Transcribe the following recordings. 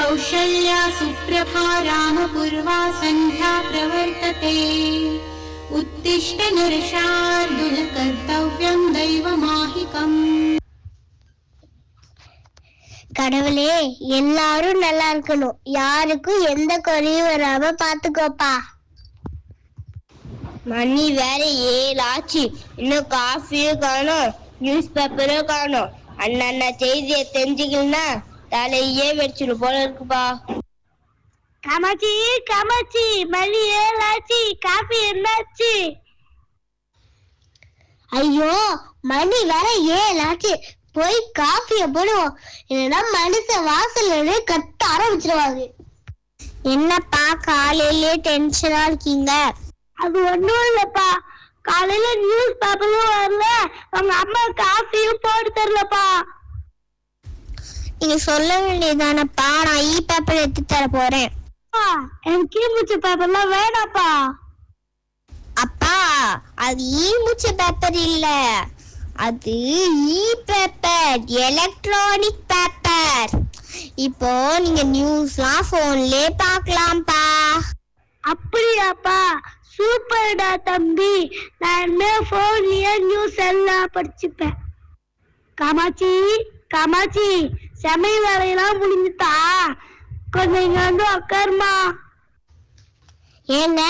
कौशल्या सुप्रभा रामपूर्वा सन्ध्या प्रवर्तते उत्तिष्ठ नरशार्दूल कर्तव्यं दैवमाहिकम्. கடவுளே, எல்லாரும் நல்லா இருக்கணும், யாருக்கும் எந்த குறையும் வராம பாத்துக்கோப்பா. மணி வேற 7 ஆச்சு, இன்னும் காஃபியும் காணும், நியூஸ் பேப்பரும் காணும். அண்ணா செய்தியை தெரிஞ்சுக்கலன்னா தலையே வெடிச்சிடும் போல இருக்குப்பா. காமாட்சி காமாட்சி, மணி 7 ஆச்சு, காஃபி என்னாச்சு? ஐயோ, மணி வேற 7 ஆச்சு, போய் காஃபிய போடுவோம், இல்லைன்னா மனுஷன் வாசல்ல கத்த ஆரம்பிச்சிருவாங்க. என்னப்பா காலையிலே டென்ஷனா இருக்கீங்க? அது ஒண்ணும் இல்லப்பா, காலையில நியூஸ் பேப்பரும் வரல, அவங்க அம்மா காஃபியும் போட்டு தரலப்பா. நீங்க சொல்ல வேண்டியதானப்பா, நான் இ பேப்பர் எடுத்து தர போறேன். எனக்கு ஈமுச்ச பேப்பர்லாம் வேணாப்பா. அப்பா, அது ஈமுச்ச பேப்பர் இல்ல, அது இ பேப்பர், எலக்ட்ரானிக் பேப்பர். இப்போ நீங்க நியூஸ்லாம் போன்லயே பார்க்கலாம்ப்பா. அப்படியாப்பா, சூப்பர்டா தம்பி, நான் போன்லயே நியூஸ் எல்லாம் படிச்சுப்பேன். காமாட்சி காமாட்சி, சமையல் வேலையெல்லாம் முடிஞ்சுட்டா, கொஞ்சம் இங்க வந்து உட்காருமா. ஏங்க,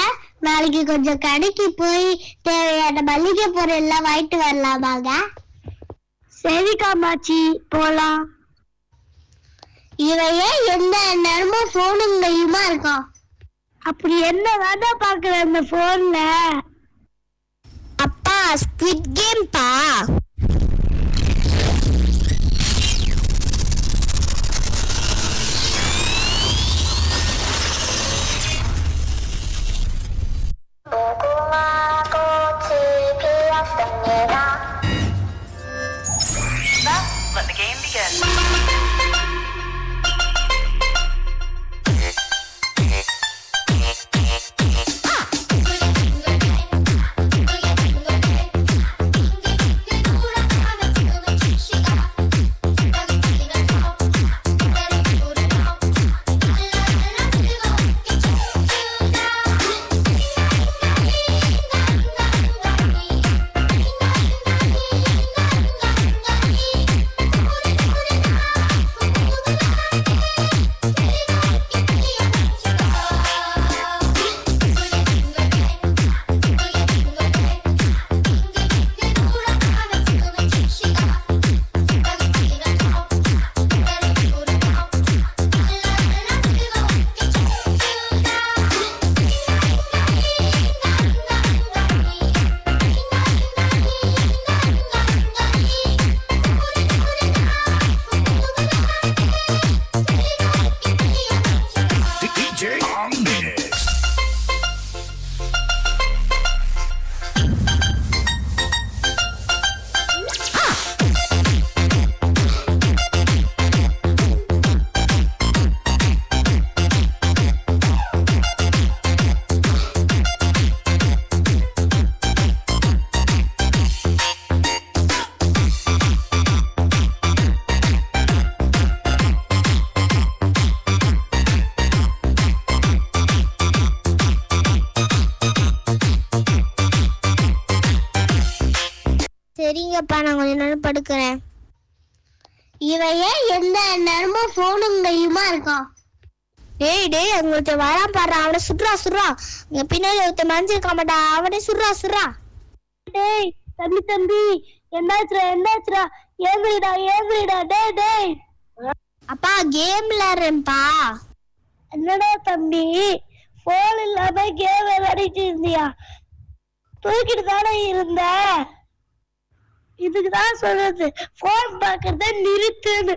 நாளைக்கு கொஞ்சம் கடைக்கு போய் தேவையான மளிகை பொருள் எல்லாம் வாங்கிட்டு வரலாமாங்க? சரி காமாட்சி, போலாம். இவையே எந்த நேரமும் போனும் கையுமா இருக்கான். அப்படி என்ன வேணா பாக்குற அந்த போன்ல? அப்பா, ஸ்குவிட் கேம் பா. Let the game begin. சரிங்கப்பா, நான் கொஞ்ச நேரம் படுக்கிறேன். இவையே எந்த நேரமும் போனும் கையுமா இருக்கான். டேய் டேய், அவங்கள்ட்ட வரான் பாரு, அவனை சுடுறா சுடுறா. இங்க பின்னாடி ஒருத்த மறைஞ்சிருக்க மாட்டா, அவனே சுடுறா சுடுறா. டேய் தம்பி தம்பி, என்னாச்சுடா என்னாச்சுடா, ஏங்குறிடா ஏங்குறிடா. டேய் டேய். அப்பா, கேம் விளையாடுறேன்ப்பா. என்னடா தம்பி, போன் இல்லாம கேம் விளையாடிட்டு இருந்தியா? தூக்கிட்டு தானே இருந்த. இதுக்குதான் சொல்றது, போன் பாக்குறத நிறுத்துன்னு.